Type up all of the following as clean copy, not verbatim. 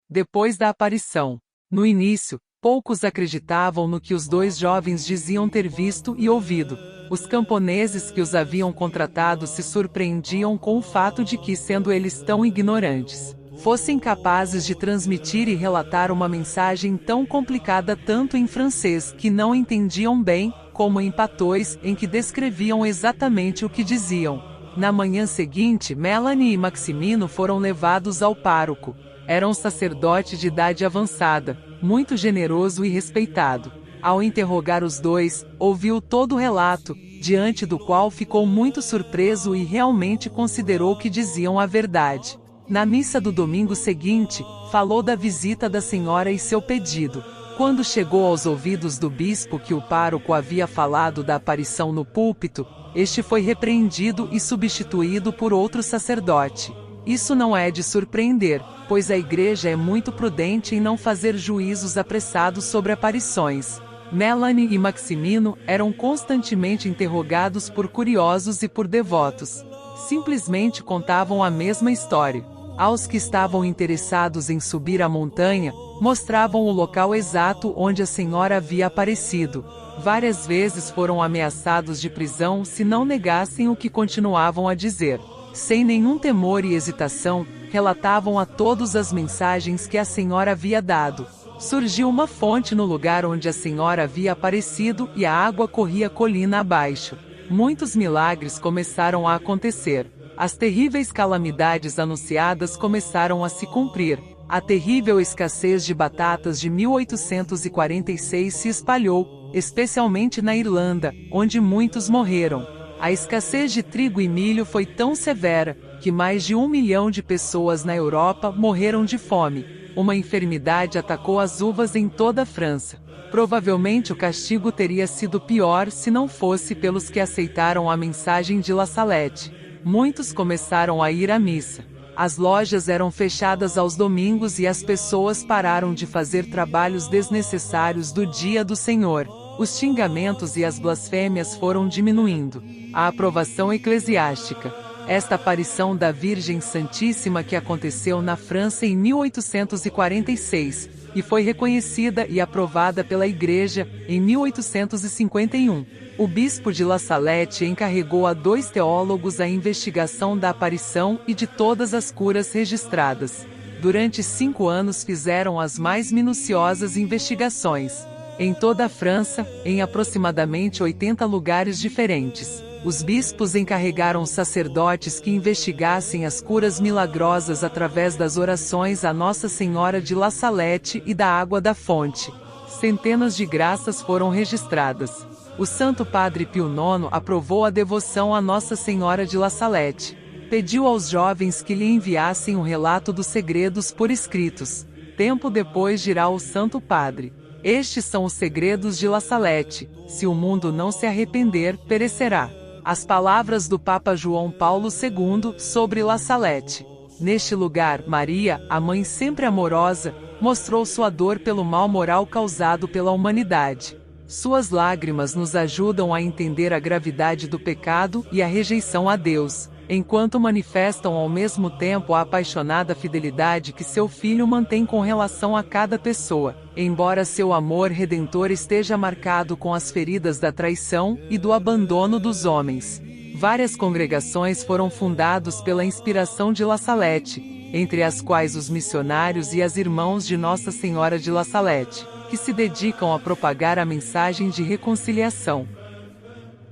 depois da aparição. No início, poucos acreditavam no que os dois jovens diziam ter visto e ouvido. Os camponeses que os haviam contratado se surpreendiam com o fato de que, sendo eles tão ignorantes, fossem capazes de transmitir e relatar uma mensagem tão complicada tanto em francês que não entendiam bem, como em patôs em que descreviam exatamente o que diziam. Na manhã seguinte, Melanie e Maximino foram levados ao pároco. Era um sacerdote de idade avançada, muito generoso e respeitado. Ao interrogar os dois, ouviu todo o relato, diante do qual ficou muito surpreso e realmente considerou que diziam a verdade. Na missa do domingo seguinte, falou da visita da senhora e seu pedido. Quando chegou aos ouvidos do bispo que o pároco havia falado da aparição no púlpito, este foi repreendido e substituído por outro sacerdote. Isso não é de surpreender, pois a igreja é muito prudente em não fazer juízos apressados sobre aparições. Melanie e Maximino eram constantemente interrogados por curiosos e por devotos. Simplesmente contavam a mesma história. Aos que estavam interessados em subir a montanha, mostravam o local exato onde a senhora havia aparecido. Várias vezes foram ameaçados de prisão se não negassem o que continuavam a dizer. Sem nenhum temor e hesitação, relatavam a todos as mensagens que a senhora havia dado. Surgiu uma fonte no lugar onde a senhora havia aparecido e a água corria colina abaixo. Muitos milagres começaram a acontecer. As terríveis calamidades anunciadas começaram a se cumprir. A terrível escassez de batatas de 1846 se espalhou, especialmente na Irlanda, onde muitos morreram. A escassez de trigo e milho foi tão severa, que mais de 1 milhão de pessoas na Europa morreram de fome. Uma enfermidade atacou as uvas em toda a França. Provavelmente o castigo teria sido pior se não fosse pelos que aceitaram a mensagem de La Salette. Muitos começaram a ir à missa. As lojas eram fechadas aos domingos e as pessoas pararam de fazer trabalhos desnecessários do dia do Senhor. Os xingamentos e as blasfêmias foram diminuindo. A aprovação eclesiástica. Esta aparição da Virgem Santíssima que aconteceu na França em 1846, e foi reconhecida e aprovada pela Igreja em 1851. O bispo de La Salette encarregou a 2 teólogos a investigação da aparição e de todas as curas registradas. Durante 5 anos fizeram as mais minuciosas investigações. Em toda a França, em aproximadamente 80 lugares diferentes. Os bispos encarregaram sacerdotes que investigassem as curas milagrosas através das orações a Nossa Senhora de La Salette e da água da fonte. Centenas de graças foram registradas. O Santo Padre Pio IX aprovou a devoção a Nossa Senhora de La Salette. Pediu aos jovens que lhe enviassem o relato dos segredos por escritos. Tempo depois dirá o Santo Padre: estes são os segredos de La Salette. Se o mundo não se arrepender, perecerá. As palavras do Papa João Paulo II sobre La Salette. Neste lugar, Maria, a mãe sempre amorosa, mostrou sua dor pelo mal moral causado pela humanidade. Suas lágrimas nos ajudam a entender a gravidade do pecado e a rejeição a Deus, enquanto manifestam ao mesmo tempo a apaixonada fidelidade que seu filho mantém com relação a cada pessoa, embora seu amor redentor esteja marcado com as feridas da traição e do abandono dos homens. Várias congregações foram fundadas pela inspiração de La Salette, entre as quais os missionários e as irmãos de Nossa Senhora de La Salette, que se dedicam a propagar a mensagem de reconciliação.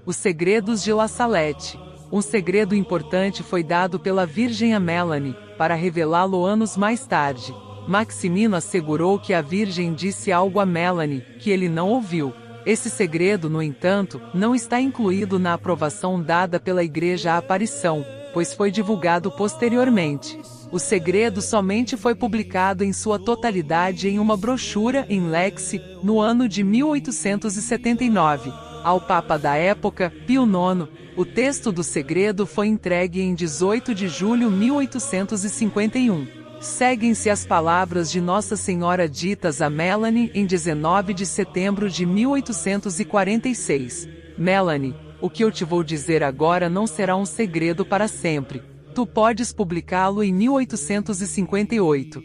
Os segredos de La Salette. Um segredo importante foi dado pela Virgem a Melanie, para revelá-lo anos mais tarde. Maximino assegurou que a Virgem disse algo a Melanie, que ele não ouviu. Esse segredo, no entanto, não está incluído na aprovação dada pela Igreja à aparição, pois foi divulgado posteriormente. O segredo somente foi publicado em sua totalidade em uma brochura em Lexi, no ano de 1879. Ao Papa da época, Pio IX, o texto do segredo foi entregue em 18 de julho de 1851. Seguem-se as palavras de Nossa Senhora ditas a Melanie em 19 de setembro de 1846. Melanie, o que eu te vou dizer agora não será um segredo para sempre. Tu podes publicá-lo em 1858.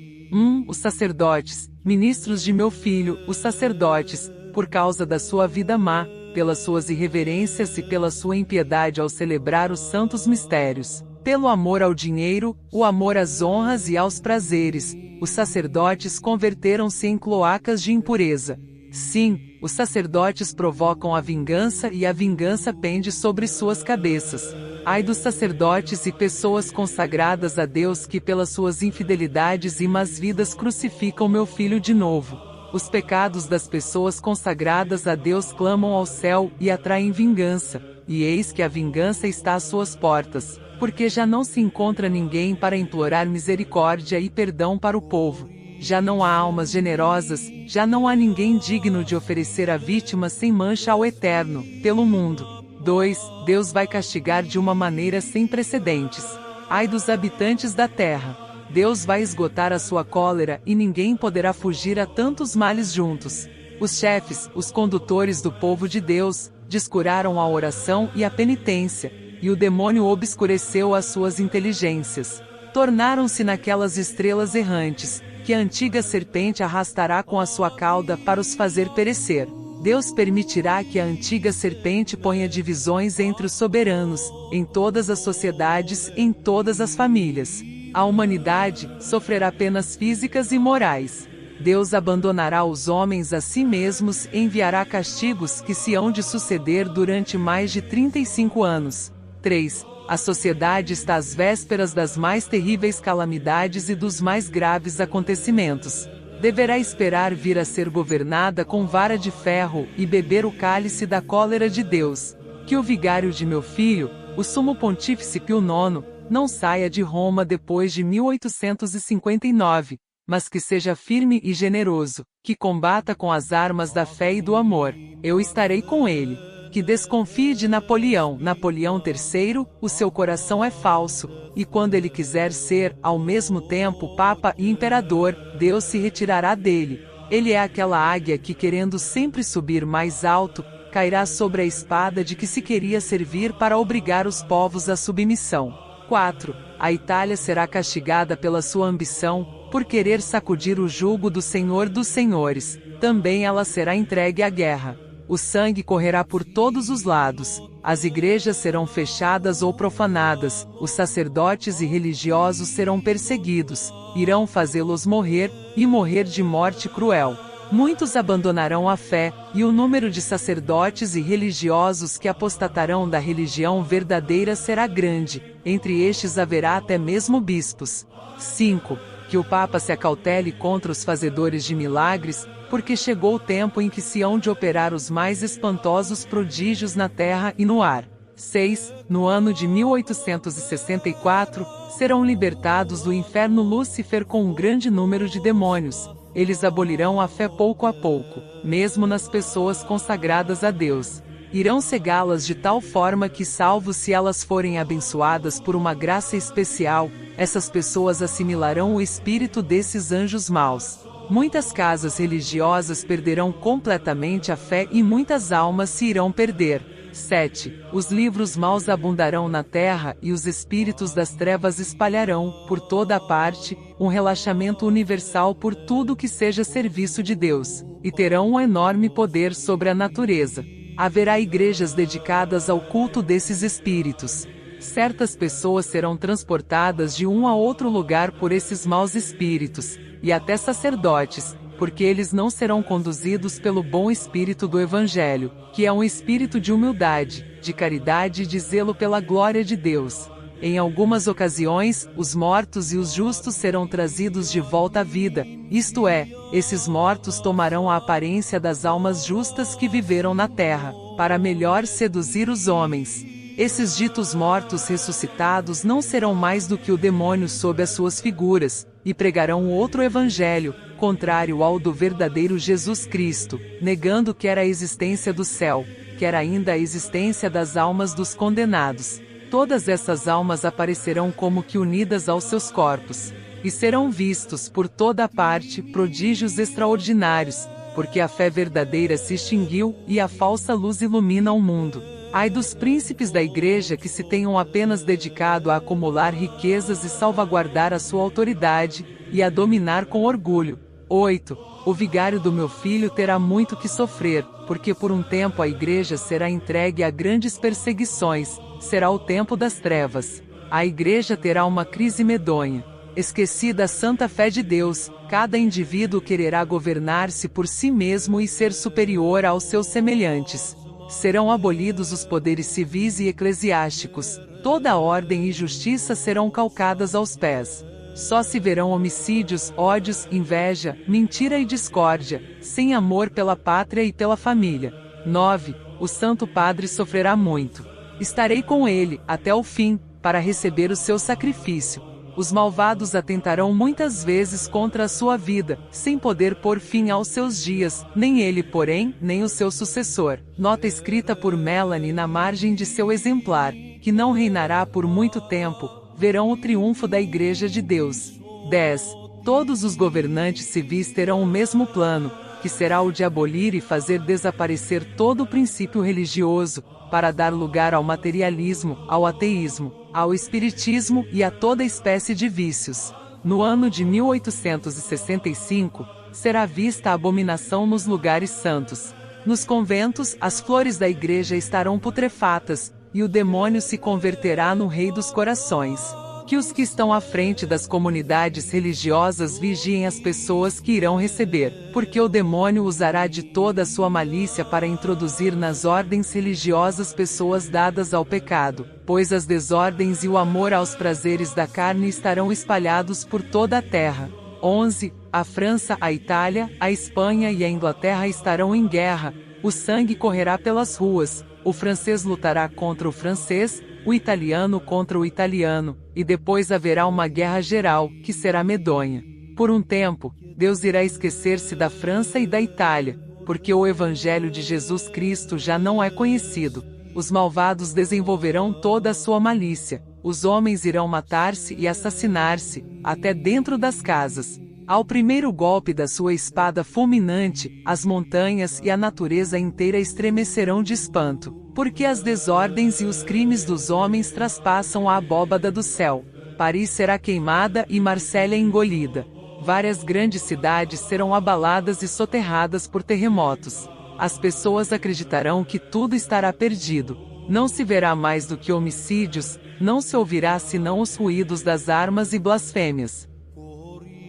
Os sacerdotes, ministros de meu filho, os sacerdotes, por causa da sua vida má, pelas suas irreverências e pela sua impiedade ao celebrar os santos mistérios, pelo amor ao dinheiro, o amor às honras e aos prazeres, os sacerdotes converteram-se em cloacas de impureza. Sim, os sacerdotes provocam a vingança e a vingança pende sobre suas cabeças. Ai dos sacerdotes e pessoas consagradas a Deus que pelas suas infidelidades e más vidas crucificam meu filho de novo. Os pecados das pessoas consagradas a Deus clamam ao céu e atraem vingança, e eis que a vingança está às suas portas, porque já não se encontra ninguém para implorar misericórdia e perdão para o povo. Já não há almas generosas, já não há ninguém digno de oferecer a vítima sem mancha ao Eterno, pelo mundo. 2. Deus vai castigar de uma maneira sem precedentes. Ai dos habitantes da terra! Deus vai esgotar a sua cólera e ninguém poderá fugir a tantos males juntos. Os chefes, os condutores do povo de Deus, descuraram a oração e a penitência, e o demônio obscureceu as suas inteligências. Tornaram-se naquelas estrelas errantes, que a antiga serpente arrastará com a sua cauda para os fazer perecer. Deus permitirá que a antiga serpente ponha divisões entre os soberanos, em todas as sociedades, em todas as famílias. A humanidade sofrerá penas físicas e morais. Deus abandonará os homens a si mesmos e enviará castigos que se hão de suceder durante mais de 35 anos. 3. A sociedade está às vésperas das mais terríveis calamidades e dos mais graves acontecimentos. Deverá esperar vir a ser governada com vara de ferro e beber o cálice da cólera de Deus. Que o vigário de meu filho, o sumo pontífice Pio IX, não saia de Roma depois de 1859, mas que seja firme e generoso, que combata com as armas da fé e do amor. Eu estarei com ele. Que desconfie de Napoleão III, o seu coração é falso, e quando ele quiser ser, ao mesmo tempo, Papa e Imperador, Deus se retirará dele. Ele é aquela águia que, querendo sempre subir mais alto, cairá sobre a espada de que se queria servir para obrigar os povos à submissão. 4. A Itália será castigada pela sua ambição, por querer sacudir o jugo do Senhor dos Senhores. Também ela será entregue à guerra. O sangue correrá por todos os lados, as igrejas serão fechadas ou profanadas, os sacerdotes e religiosos serão perseguidos, irão fazê-los morrer, e morrer de morte cruel. Muitos abandonarão a fé, e o número de sacerdotes e religiosos que apostatarão da religião verdadeira será grande, entre estes haverá até mesmo bispos. 5. Que o Papa se acautele contra os fazedores de milagres, porque chegou o tempo em que se hão de operar os mais espantosos prodígios na terra e no ar. 6. No ano de 1864, serão libertados do inferno Lúcifer com um grande número de demônios. Eles abolirão a fé pouco a pouco, mesmo nas pessoas consagradas a Deus. Irão cegá-las de tal forma que, salvo se elas forem abençoadas por uma graça especial, essas pessoas assimilarão o espírito desses anjos maus. Muitas casas religiosas perderão completamente a fé e muitas almas se irão perder. 7. Os livros maus abundarão na terra e os espíritos das trevas espalharão, por toda a parte, um relaxamento universal por tudo que seja serviço de Deus, e terão um enorme poder sobre a natureza. Haverá igrejas dedicadas ao culto desses espíritos. Certas pessoas serão transportadas de um a outro lugar por esses maus espíritos, e até sacerdotes, porque eles não serão conduzidos pelo bom espírito do Evangelho, que é um espírito de humildade, de caridade e de zelo pela glória de Deus. Em algumas ocasiões, os mortos e os justos serão trazidos de volta à vida, isto é, esses mortos tomarão a aparência das almas justas que viveram na terra, para melhor seduzir os homens. Esses ditos mortos ressuscitados não serão mais do que o demônio sob as suas figuras, e pregarão outro evangelho, contrário ao do verdadeiro Jesus Cristo, negando quer a existência do céu, quer ainda a existência das almas dos condenados. Todas essas almas aparecerão como que unidas aos seus corpos, e serão vistos por toda a parte prodígios extraordinários, porque a fé verdadeira se extinguiu e a falsa luz ilumina o mundo. Ai dos príncipes da igreja que se tenham apenas dedicado a acumular riquezas e salvaguardar a sua autoridade, e a dominar com orgulho. 8. O vigário do meu filho terá muito que sofrer, porque por um tempo a igreja será entregue a grandes perseguições, será o tempo das trevas. A igreja terá uma crise medonha. Esquecida a santa fé de Deus, cada indivíduo quererá governar-se por si mesmo e ser superior aos seus semelhantes. Serão abolidos os poderes civis e eclesiásticos, toda ordem e justiça serão calcadas aos pés. Só se verão homicídios, ódios, inveja, mentira e discórdia, sem amor pela pátria e pela família. 9. O Santo Padre sofrerá muito. Estarei com ele, até o fim, para receber o seu sacrifício. Os malvados atentarão muitas vezes contra a sua vida, sem poder pôr fim aos seus dias, nem ele, porém, nem o seu sucessor. Nota escrita por Melanie na margem de seu exemplar, que não reinará por muito tempo, verão o triunfo da Igreja de Deus. 10. Todos os governantes civis terão o mesmo plano, que será o de abolir e fazer desaparecer todo o princípio religioso, para dar lugar ao materialismo, ao ateísmo, ao espiritismo e a toda espécie de vícios. No ano de 1865, será vista a abominação nos lugares santos. Nos conventos, as flores da igreja estarão putrefatas, e o demônio se converterá no rei dos corações. Que os que estão à frente das comunidades religiosas vigiem as pessoas que irão receber, porque o demônio usará de toda a sua malícia para introduzir nas ordens religiosas pessoas dadas ao pecado, pois as desordens e o amor aos prazeres da carne estarão espalhados por toda a terra. 11. A França, a Itália, a Espanha e a Inglaterra estarão em guerra, o sangue correrá pelas ruas, o francês lutará contra o francês, o italiano contra o italiano, e depois haverá uma guerra geral, que será medonha. Por um tempo, Deus irá esquecer-se da França e da Itália, porque o Evangelho de Jesus Cristo já não é conhecido. Os malvados desenvolverão toda a sua malícia, os homens irão matar-se e assassinar-se, até dentro das casas. Ao primeiro golpe da sua espada fulminante, as montanhas e a natureza inteira estremecerão de espanto, porque as desordens e os crimes dos homens traspassam a abóbada do céu. Paris será queimada e Marsella engolida. Várias grandes cidades serão abaladas e soterradas por terremotos. As pessoas acreditarão que tudo estará perdido. Não se verá mais do que homicídios, não se ouvirá senão os ruídos das armas e blasfêmias.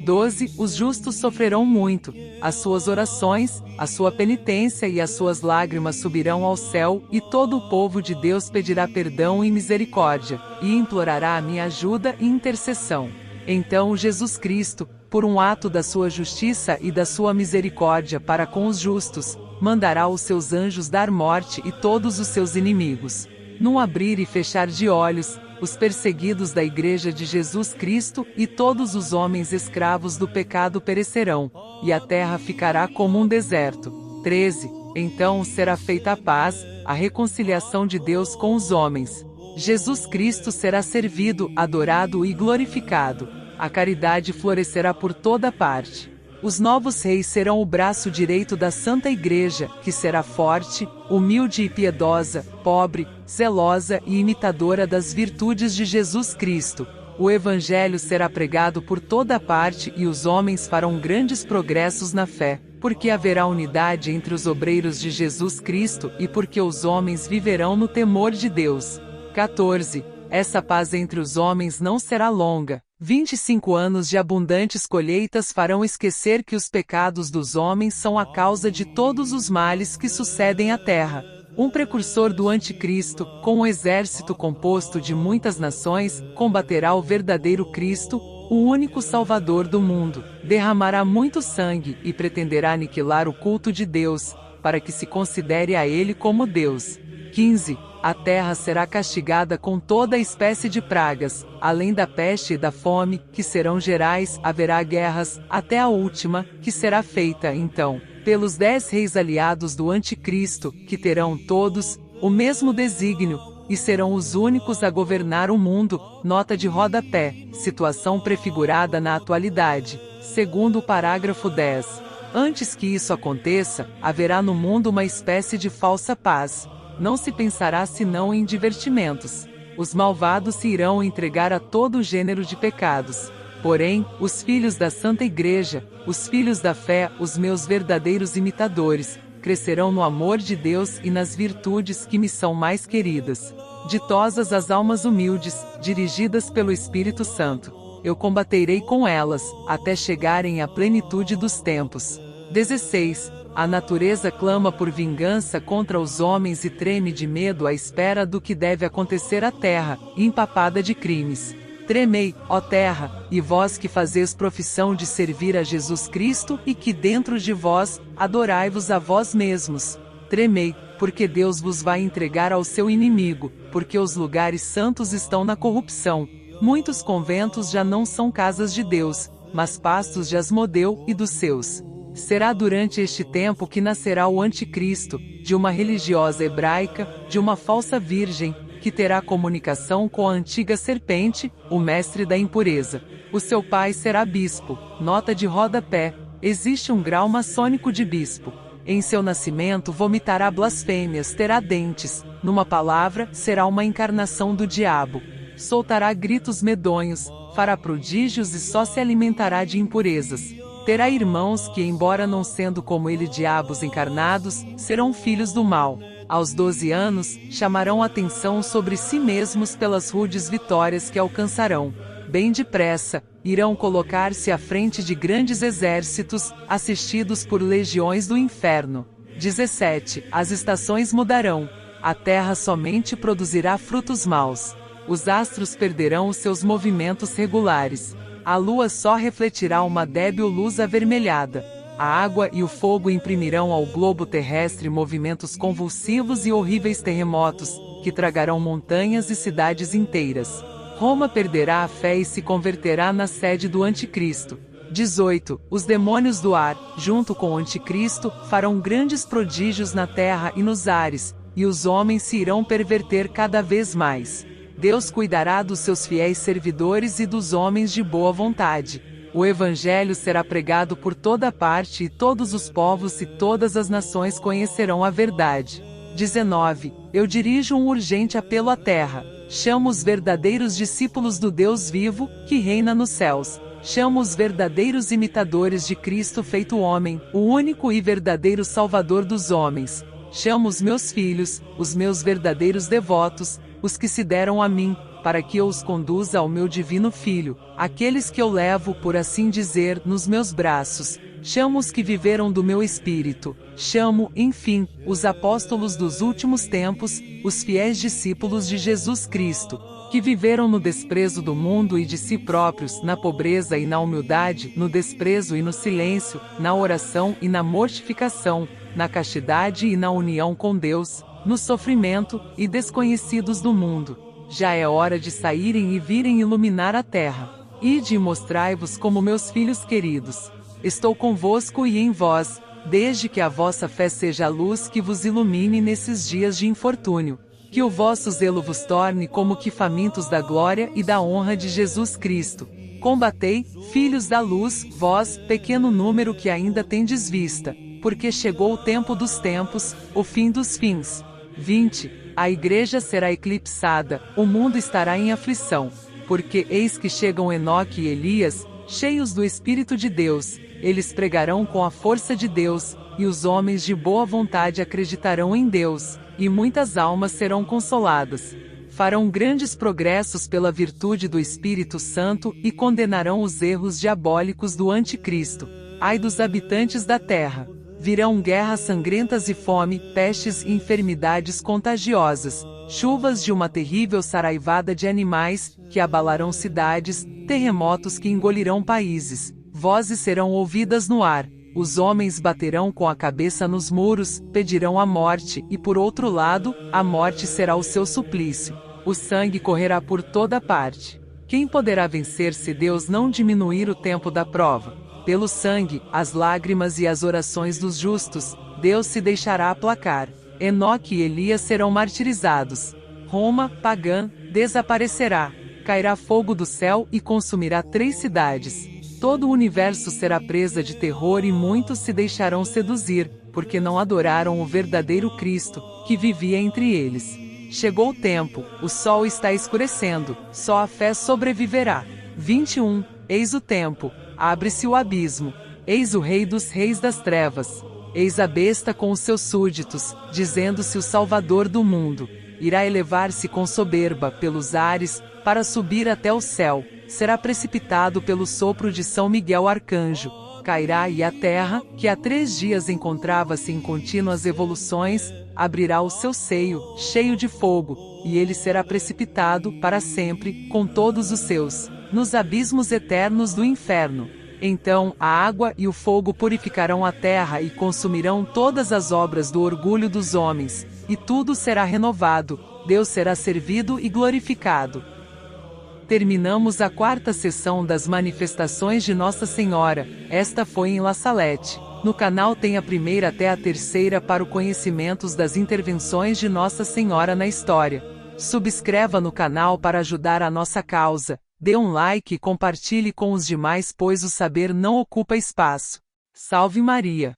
12. Os justos sofrerão muito. As suas orações, a sua penitência e as suas lágrimas subirão ao céu, e todo o povo de Deus pedirá perdão e misericórdia, e implorará a minha ajuda e intercessão. Então Jesus Cristo, por um ato da sua justiça e da sua misericórdia para com os justos, mandará os seus anjos dar morte e todos os seus inimigos. Num abrir e fechar de olhos, os perseguidos da Igreja de Jesus Cristo e todos os homens escravos do pecado perecerão, e a terra ficará como um deserto. 13. Então será feita a paz, a reconciliação de Deus com os homens. Jesus Cristo será servido, adorado e glorificado. A caridade florescerá por toda parte. Os novos reis serão o braço direito da Santa Igreja, que será forte, humilde e piedosa, pobre, zelosa e imitadora das virtudes de Jesus Cristo. O Evangelho será pregado por toda parte e os homens farão grandes progressos na fé, porque haverá unidade entre os obreiros de Jesus Cristo e porque os homens viverão no temor de Deus. 14. Essa paz entre os homens não será longa. 25 anos de abundantes colheitas farão esquecer que os pecados dos homens são a causa de todos os males que sucedem à terra. Um precursor do Anticristo, com um exército composto de muitas nações, combaterá o verdadeiro Cristo, o único Salvador do mundo. Derramará muito sangue e pretenderá aniquilar o culto de Deus, para que se considere a ele como Deus. 15. A terra será castigada com toda espécie de pragas, além da peste e da fome, que serão gerais, haverá guerras, até a última, que será feita, então, pelos 10 reis aliados do Anticristo, que terão todos o mesmo desígnio, e serão os únicos a governar o mundo. Nota de rodapé, situação prefigurada na atualidade, segundo o parágrafo 10. Antes que isso aconteça, haverá no mundo uma espécie de falsa paz. Não se pensará senão em divertimentos. Os malvados se irão entregar a todo gênero de pecados. Porém, os filhos da Santa Igreja, os filhos da fé, os meus verdadeiros imitadores, crescerão no amor de Deus e nas virtudes que me são mais queridas. Ditosas as almas humildes, dirigidas pelo Espírito Santo, eu combaterei com elas, até chegarem à plenitude dos tempos. 16. A natureza clama por vingança contra os homens e treme de medo à espera do que deve acontecer à terra, empapada de crimes. Tremei, ó terra, e vós que fazeis profissão de servir a Jesus Cristo e que dentro de vós, adorai-vos a vós mesmos. Tremei, porque Deus vos vai entregar ao seu inimigo, porque os lugares santos estão na corrupção. Muitos conventos já não são casas de Deus, mas pastos de Asmodeu e dos seus. Será durante este tempo que nascerá o anticristo, de uma religiosa hebraica, de uma falsa virgem, que terá comunicação com a antiga serpente, o mestre da impureza. O seu pai será bispo. Nota de rodapé: existe um grau maçônico de bispo. Em seu nascimento vomitará blasfêmias, terá dentes, numa palavra, será uma encarnação do diabo. Soltará gritos medonhos, fará prodígios e só se alimentará de impurezas. Terá irmãos que, embora não sendo como ele diabos encarnados, serão filhos do mal. Aos 12 anos, chamarão atenção sobre si mesmos pelas rudes vitórias que alcançarão. Bem depressa, irão colocar-se à frente de grandes exércitos, assistidos por legiões do inferno. 17. As estações mudarão. A terra somente produzirá frutos maus. Os astros perderão os seus movimentos regulares. A lua só refletirá uma débil luz avermelhada. A água e o fogo imprimirão ao globo terrestre movimentos convulsivos e horríveis terremotos, que tragarão montanhas e cidades inteiras. Roma perderá a fé e se converterá na sede do anticristo. 18. Os demônios do ar, junto com o anticristo, farão grandes prodígios na terra e nos ares, e os homens se irão perverter cada vez mais. Deus cuidará dos seus fiéis servidores e dos homens de boa vontade. O Evangelho será pregado por toda parte e todos os povos e todas as nações conhecerão a verdade. 19. Eu dirijo um urgente apelo à terra. Chamo os verdadeiros discípulos do Deus vivo, que reina nos céus. Chamo os verdadeiros imitadores de Cristo feito homem, o único e verdadeiro Salvador dos homens. Chamo os meus filhos, os meus verdadeiros devotos, os que se deram a mim, para que eu os conduza ao meu divino Filho, aqueles que eu levo, por assim dizer, nos meus braços. Chamo os que viveram do meu espírito. Chamo, enfim, os apóstolos dos últimos tempos, os fiéis discípulos de Jesus Cristo, que viveram no desprezo do mundo e de si próprios, na pobreza e na humildade, no desprezo e no silêncio, na oração e na mortificação, na castidade e na união com Deus, no sofrimento, e desconhecidos do mundo. Já é hora de saírem e virem iluminar a terra. Ide e mostrai-vos como meus filhos queridos. Estou convosco e em vós, desde que a vossa fé seja a luz que vos ilumine nesses dias de infortúnio. Que o vosso zelo vos torne como que famintos da glória e da honra de Jesus Cristo. Combatei, filhos da luz, vós, pequeno número que ainda tendes vista, porque chegou o tempo dos tempos, o fim dos fins. 20. A igreja será eclipsada, o mundo estará em aflição, porque eis que chegam Enoque e Elias, cheios do Espírito de Deus, eles pregarão com a força de Deus, e os homens de boa vontade acreditarão em Deus, e muitas almas serão consoladas. Farão grandes progressos pela virtude do Espírito Santo e condenarão os erros diabólicos do anticristo. Ai dos habitantes da terra! Virão guerras sangrentas e fome, pestes e enfermidades contagiosas, chuvas de uma terrível saraivada de animais, que abalarão cidades, terremotos que engolirão países, vozes serão ouvidas no ar, os homens baterão com a cabeça nos muros, pedirão a morte, e por outro lado, a morte será o seu suplício. O sangue correrá por toda parte. Quem poderá vencer se Deus não diminuir o tempo da prova? Pelo sangue, as lágrimas e as orações dos justos, Deus se deixará aplacar. Enoque e Elias serão martirizados. Roma, pagã, desaparecerá. Cairá fogo do céu e consumirá 3 cidades. Todo o universo será presa de terror e muitos se deixarão seduzir, porque não adoraram o verdadeiro Cristo, que vivia entre eles. Chegou o tempo, o sol está escurecendo, só a fé sobreviverá. 21. Eis o tempo, abre-se o abismo. Eis o Rei dos Reis das Trevas. Eis a besta com os seus súditos, dizendo-se o Salvador do mundo. Irá elevar-se com soberba pelos ares, para subir até o céu. Será precipitado pelo sopro de São Miguel Arcanjo. Cairá e a terra, que há 3 dias encontrava-se em contínuas evoluções, abrirá o seu seio, cheio de fogo, e ele será precipitado, para sempre, com todos os seus, nos abismos eternos do inferno. Então, a água e o fogo purificarão a terra e consumirão todas as obras do orgulho dos homens, e tudo será renovado, Deus será servido e glorificado. Terminamos a 4ª sessão das manifestações de Nossa Senhora. Esta foi em La Salette. No canal tem a 1ª até a 3ª para o conhecimento das intervenções de Nossa Senhora na história. Subscreva no canal para ajudar a nossa causa. Dê um like e compartilhe com os demais, pois o saber não ocupa espaço. Salve Maria!